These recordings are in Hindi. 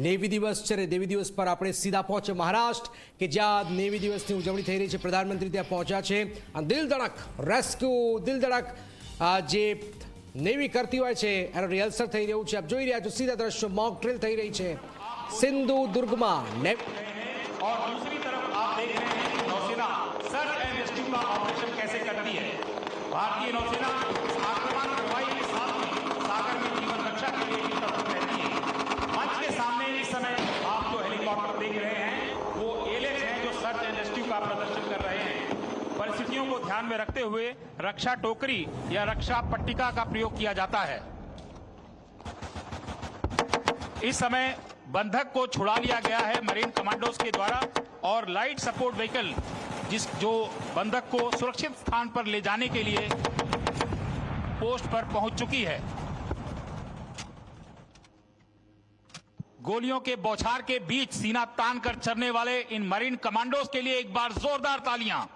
નેવી દિવસ છે. નેવી દિવસ પર આપણે સીધા પહોંચે મહારાષ્ટ્ર કે જ્યાં નેવી દિવસની ઉજવણી થઈ રહી છે. પ્રધાનમંત્રી ત્યાં પહોંચ્યા છે. દિલ ધડક રેસ્ક્યુ, દિલ ધડક જે નેવી કરતી હોય છે એનો રિહર્સલ થઈ રહ્યું છે. આપ જોઈ રહ્યા છો સીધા દ્રશ્યો, મોક ડ્રિલ થઈ રહી છે સિંધુદુર્ગમાં. और दूसरी तरफ आप देख रहे हैं कि नौसेना सर्च एंड रेस्क्यू का ऑपरेशन कैसे करती है. भारतीय नौसेना इस आक्रमण कार्रवाई के साथ में सागर में जीवन रक्षा के लिए भी तत्पर रहती है. मंच के सामने इस समय आप जो हेलीकॉप्टर देख रहे हैं वो एएलएच हैं जो सर्च एंड रेस्क्यू का प्रदर्शन कर रहे हैं. परिस्थितियों को ध्यान में रखते हुए रक्षा टोकरी या रक्षा पट्टिका का प्रयोग किया जाता है. इस समय बंधक को छुड़ा लिया गया है मरीन कमांडोज के द्वारा और लाइट सपोर्ट व्हीकल जो बंधक को सुरक्षित स्थान पर ले जाने के लिए पोस्ट पर पहुंच चुकी है. गोलियों के बौछार के बीच सीना तान कर चलने वाले इन मरीन कमांडोज के लिए एक बार जोरदार तालियां.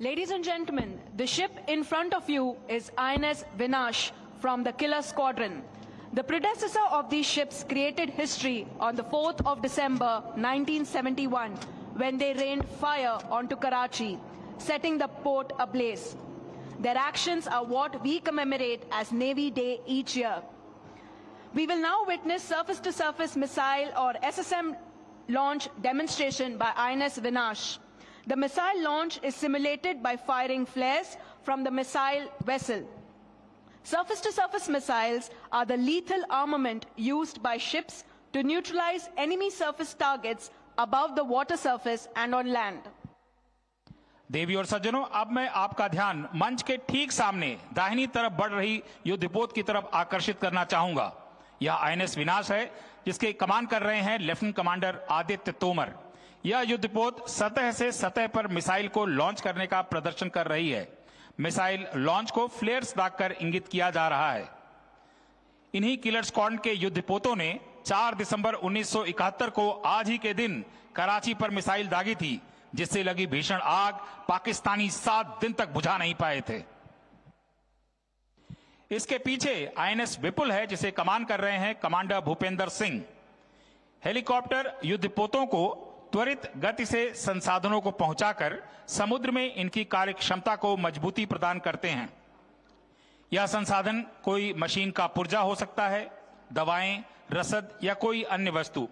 Ladies and gentlemen, the ship in front of you is INS Vinash from the Killer Squadron. The predecessor of these ships created history on the 4th of December 1971 when they rained fire onto Karachi, setting the port ablaze. Their actions are what we commemorate as Navy Day each year. We will now witness surface-to-surface missile or SSM launch demonstration by INS Vinash. The missile launch is simulated by firing flares from the missile vessel. Surface-to-surface missiles are the lethal armament used by ships to neutralize enemy surface targets above the water surface and on land. देवी और सज्जनों, अब मैं आपका ध्यान मंच के ठीक सामने दाहिनी तरफ बढ़ रही युद्धपोत की तरफ आकर्षित करना चाहूंगा. यह आईएनएस विनाश है जिसके कमान कर रहे हैं लेफ्टिनेंट कमांडर आदित्य तोमर. यह युद्धपोत सतह से सतह पर मिसाइल को लॉन्च करने का प्रदर्शन कर रही है. मिसाइल लॉन्च को फ्लेयर्स दागकर इंगित किया जा रहा है. इन्हीं किलर स्क्वाड्रन के युद्धपोतों ने 4 दिसंबर 1971 को आज ही के दिन कराची पर मिसाइल दागी थी, जिससे लगी भीषण आग पाकिस्तानी 7 दिन तक बुझा नहीं पाए थे. इसके पीछे आईएनएस विपुल है जिसे कमान कर रहे हैं कमांडर भूपेंद्र सिंह. हेलीकॉप्टर युद्धपोतों को त्वरित गति से संसाधनों को पहुंचाकर समुद्र में इनकी कार्य क्षमता को मजबूती प्रदान करते हैं. यह संसाधन कोई मशीन का पुर्जा हो सकता है, दवाएं, रसद या कोई अन्य वस्तु.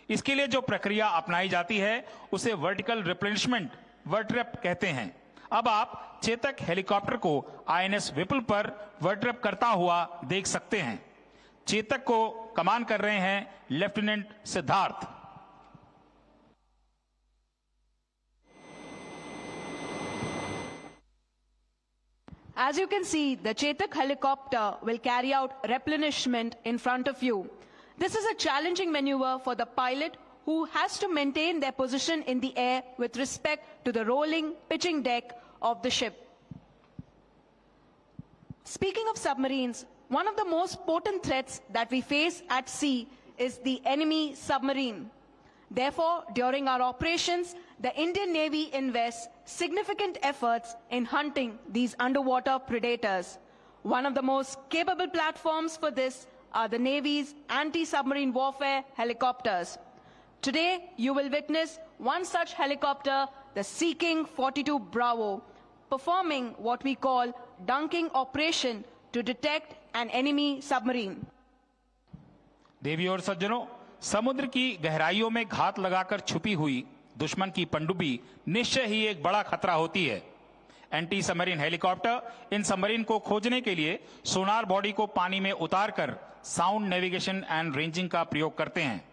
इसके लिए जो प्रक्रिया अपनाई जाती है उसे वर्टिकल रिप्लेनिशमेंट वर्टरेप कहते हैं. अब आप चेतक हेलीकॉप्टर को आईएनएस विपुल पर वर्टरेप करता हुआ देख सकते हैं. चेतक को कमान कर रहे हैं lieutenant Siddharth. As you can see, the Chetak helicopter will carry out replenishment in front of you. This is a challenging maneuver for the pilot who has to maintain their position in the air with respect to the rolling, pitching deck of the ship. Speaking of submarines, one of the most potent threats that we face at sea is the enemy submarine. Therefore, during our operations, the Indian Navy invests significant efforts in hunting these underwater predators. One of the most capable platforms for this are the Navy's anti-submarine warfare helicopters. Today, you will witness one such helicopter, the Sea King 42 Bravo, performing what we call dunking operation to detect an enemy submarine. देवी और सज्जनों, समुद्र की गहराइयों में घात लगाकर छुपी हुई दुश्मन की पनडुब्बी निश्चय ही एक बड़ा खतरा होती है. एंटी सबमरीन हेलीकॉप्टर इन सबमरीन को खोजने के लिए सोनार बॉडी को पानी में उतारकर साउंड नेविगेशन एंड रेंजिंग का प्रयोग करते हैं.